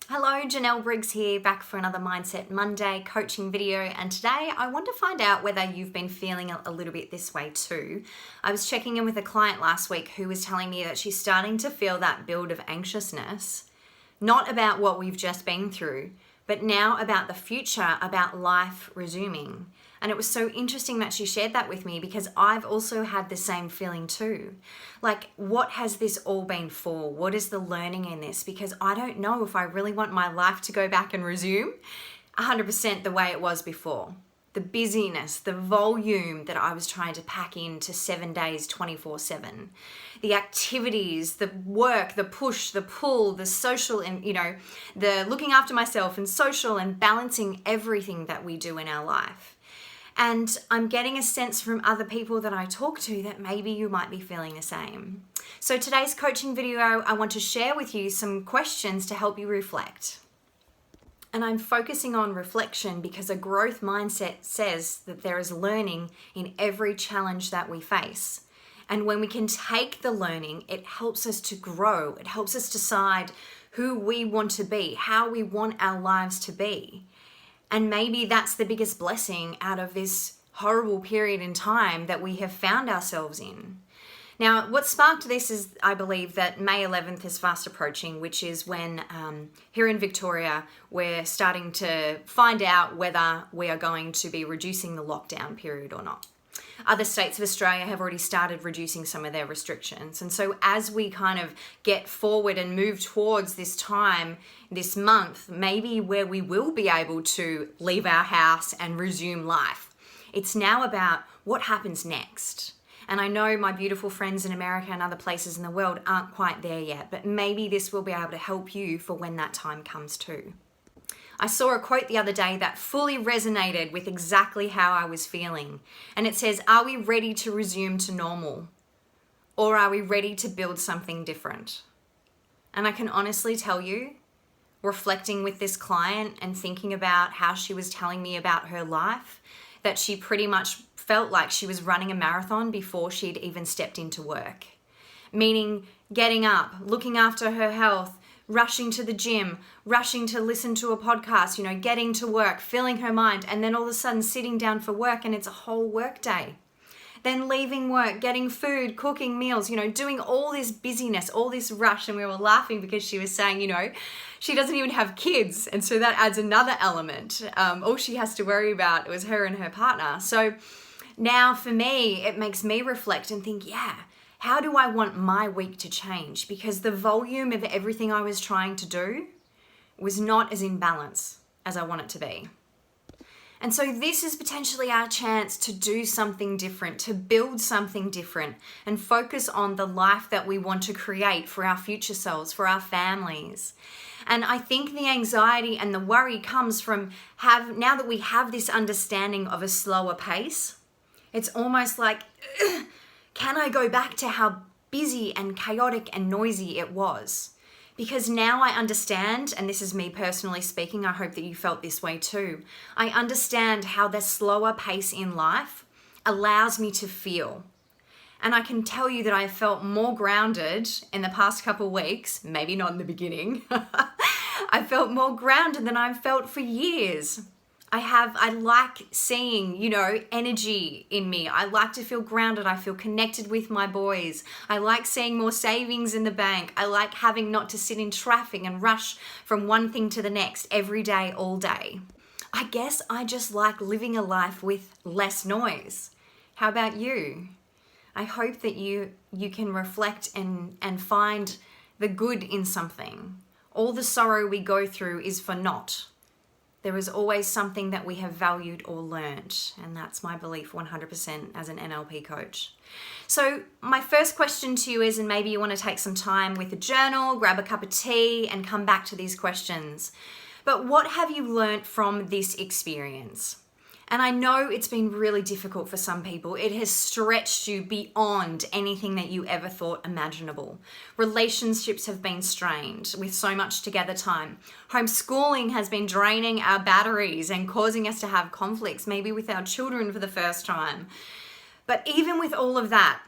Hello, Janelle Briggs here, back for another Mindset Monday coaching video. And today I want to find out whether you've been feeling a little bit this way too. I was checking in with a client last week who was telling me that she's starting to feel that build of anxiousness, not about what we've just been through, but now about the future, about life resuming. And it was so interesting that she shared that with me because I've also had the same feeling too. Like, what has this all been for? What is the learning in this? Because I don't know if I really want my life to go back and resume 100% the way it was before. The busyness, the volume that I was trying to pack into 7 days, 24/7. The activities, the work, the push, the pull, the social and, the looking after myself and social and balancing everything that we do in our life. And I'm getting a sense from other people that I talk to that maybe you might be feeling the same. So today's coaching video, I want to share with you some questions to help you reflect. And I'm focusing on reflection because a growth mindset says that there is learning in every challenge that we face. And when we can take the learning, it helps us to grow. It helps us decide who we want to be, how we want our lives to be. And maybe that's the biggest blessing out of this horrible period in time that we have found ourselves in. Now, what sparked this is, I believe, that May 11th is fast approaching, which is when here in Victoria, we're starting to find out whether we are going to be reducing the lockdown period or not. Other states of Australia have already started reducing some of their restrictions. And so as we kind of get forward and move towards this time, this month, maybe where we will be able to leave our house and resume life. It's now about what happens next. And I know my beautiful friends in America and other places in the world aren't quite there yet, but maybe this will be able to help you for when that time comes too. I saw a quote the other day that fully resonated with exactly how I was feeling. And it says, are we ready to resume to normal? Or are we ready to build something different? And I can honestly tell you, reflecting with this client and thinking about how she was telling me about her life, that she pretty much felt like she was running a marathon before she'd even stepped into work. Meaning getting up, looking after her health, rushing to the gym, rushing to listen to a podcast, getting to work, filling her mind, and then all of a sudden sitting down for work and it's a whole work day. Then leaving work, getting food, cooking meals, doing all this busyness, all this rush. And we were laughing because she was saying, she doesn't even have kids. And so that adds another element. All she has to worry about was her and her partner. So now for me, it makes me reflect and think, how do I want my week to change? Because the volume of everything I was trying to do was not as in balance as I want it to be. And so this is potentially our chance to do something different, to build something different and focus on the life that we want to create for our future selves, for our families. And I think the anxiety and the worry comes from now that we have this understanding of a slower pace, it's almost like, can I go back to how busy and chaotic and noisy it was? Because now I understand, and this is me personally speaking, I hope that you felt this way too. I understand how the slower pace in life allows me to feel. And I can tell you that I felt more grounded in the past couple of weeks, maybe not in the beginning. I felt more grounded than I've felt for years. I like seeing, energy in me. I like to feel grounded. I feel connected with my boys. I like seeing more savings in the bank. I like having not to sit in traffic and rush from one thing to the next every day, all day. I guess I just like living a life with less noise. How about you? I hope that you can reflect and find the good in something. All the sorrow we go through is for naught. There is always something that we have valued or learnt, and that's my belief 100% as an NLP coach. So my first question to you is, and maybe you want to take some time with a journal, grab a cup of tea, and come back to these questions. But what have you learnt from this experience? And I know it's been really difficult for some people. It has stretched you beyond anything that you ever thought imaginable. Relationships have been strained with so much together time. Homeschooling has been draining our batteries and causing us to have conflicts, maybe with our children for the first time. But even with all of that,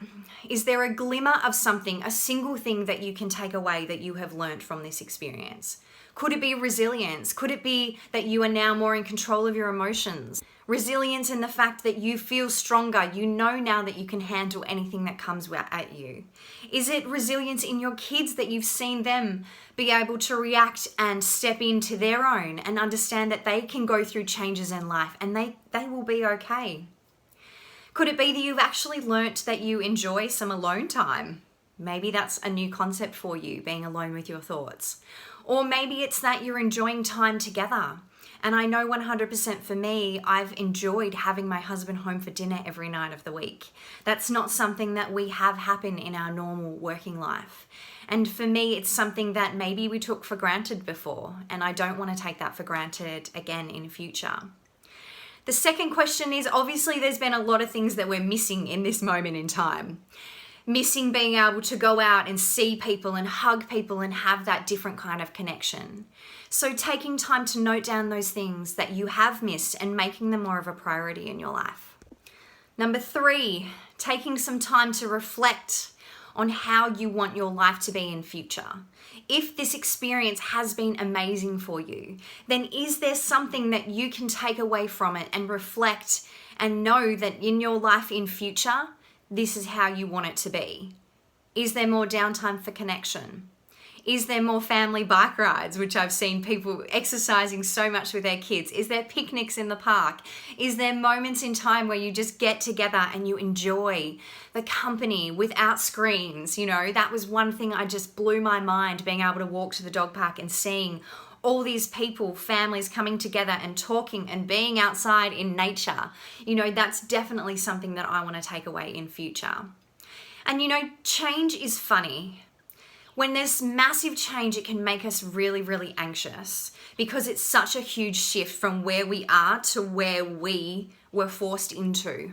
is there a glimmer of something, a single thing that you can take away that you have learned from this experience? Could it be resilience? Could it be that you are now more in control of your emotions? Resilience in the fact that you feel stronger. You know now that you can handle anything that comes at you. Is it resilience in your kids that you've seen them be able to react and step into their own and understand that they can go through changes in life and they will be okay? Could it be that you've actually learnt that you enjoy some alone time? Maybe that's a new concept for you, being alone with your thoughts. Or maybe it's that you're enjoying time together. And I know 100% for me, I've enjoyed having my husband home for dinner every night of the week. That's not something that we have happen in our normal working life. And for me, it's something that maybe we took for granted before, and I don't want to take that for granted again in future. The second question is, obviously there's been a lot of things that we're missing in this moment in time. Missing being able to go out and see people and hug people and have that different kind of connection. So taking time to note down those things that you have missed and making them more of a priority in your life. Number 3, taking some time to reflect on how you want your life to be in future. If this experience has been amazing for you, then is there something that you can take away from it and reflect and know that in your life in future, this is how you want it to be? Is there more downtime for connection? Is there more family bike rides, which I've seen people exercising so much with their kids? Is there picnics in the park? Is there moments in time where you just get together and you enjoy the company without screens? You know, that was one thing I just blew my mind, being able to walk to the dog park and seeing all these people, families coming together and talking and being outside in nature. You know, that's definitely something that I want to take away in future. And you know, change is funny. When there's massive change, it can make us really, really anxious because it's such a huge shift from where we are to where we were forced into.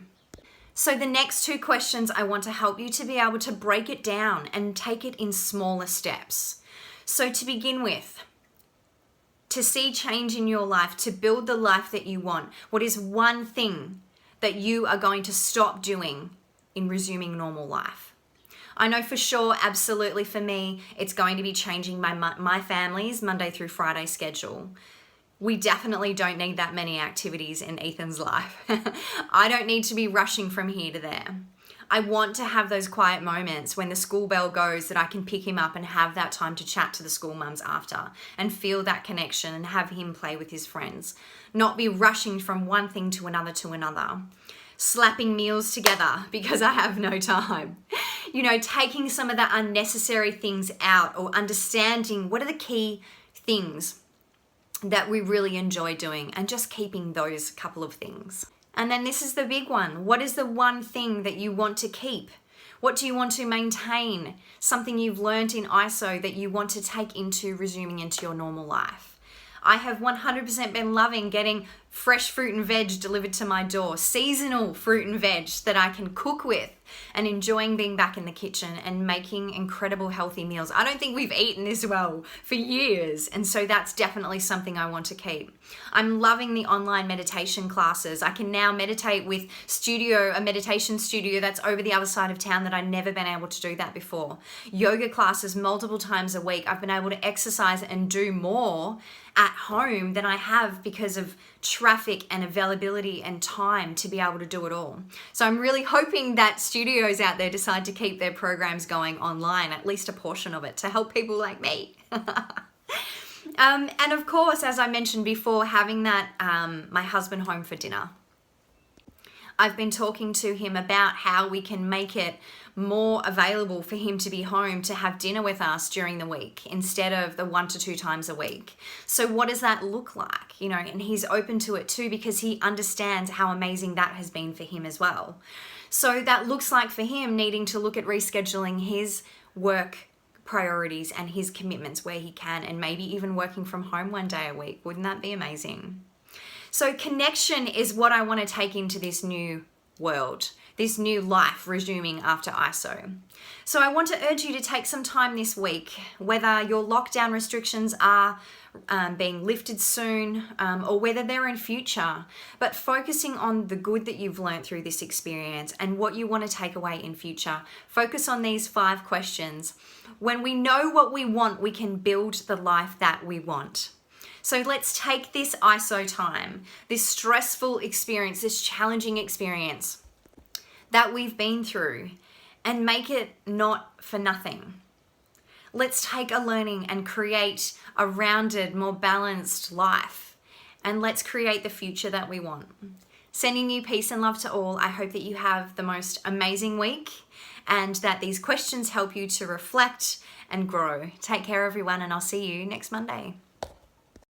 So the next 2 questions, I want to help you to be able to break it down and take it in smaller steps. So to begin with, to see change in your life, to build the life that you want, what is one thing that you are going to stop doing in resuming normal life? I know for sure, absolutely for me, it's going to be changing my family's Monday through Friday schedule. We definitely don't need that many activities in Ethan's life. I don't need to be rushing from here to there. I want to have those quiet moments when the school bell goes that I can pick him up and have that time to chat to the school mums after and feel that connection and have him play with his friends. Not be rushing from one thing to another. Slapping meals together because I have no time. You know, taking some of the unnecessary things out or understanding what are the key things that we really enjoy doing and just keeping those couple of things. And then this is the big one. What is the one thing that you want to keep? What do you want to maintain? Something you've learned in ISO that you want to take into resuming into your normal life. I have 100% been loving getting fresh fruit and veg delivered to my door, seasonal fruit and veg that I can cook with, and enjoying being back in the kitchen and making incredible healthy meals. I don't think we've eaten this well for years, and so that's definitely something I want to keep. I'm loving the online meditation classes. I can now meditate with a meditation studio that's over the other side of town that I've never been able to do that before. Yoga classes multiple times a week. I've been able to exercise and do more at home than I have because of traffic and availability and time to be able to do it all. So I'm really hoping that studios out there decide to keep their programs going online, at least a portion of it, to help people like me. And of course, as I mentioned before, having that my husband home for dinner. I've been talking to him about how we can make it more available for him to be home to have dinner with us during the week instead of the 1 to 2 times a week. So what does that look like? You know, and he's open to it too because he understands how amazing that has been for him as well. So that looks like for him needing to look at rescheduling his work priorities and his commitments where he can, and maybe even working from home 1 day a week. Wouldn't that be amazing? So connection is what I want to take into this new world, this new life resuming after ISO. So I want to urge you to take some time this week, whether your lockdown restrictions are being lifted soon or whether they're in future, but focusing on the good that you've learned through this experience and what you want to take away in future. Focus on these 5 questions. When we know what we want, we can build the life that we want. So let's take this ISO time, this stressful experience, this challenging experience that we've been through, and make it not for nothing. Let's take a learning and create a rounded, more balanced life. And let's create the future that we want. Sending you peace and love to all. I hope that you have the most amazing week and that these questions help you to reflect and grow. Take care, everyone, and I'll see you next Monday.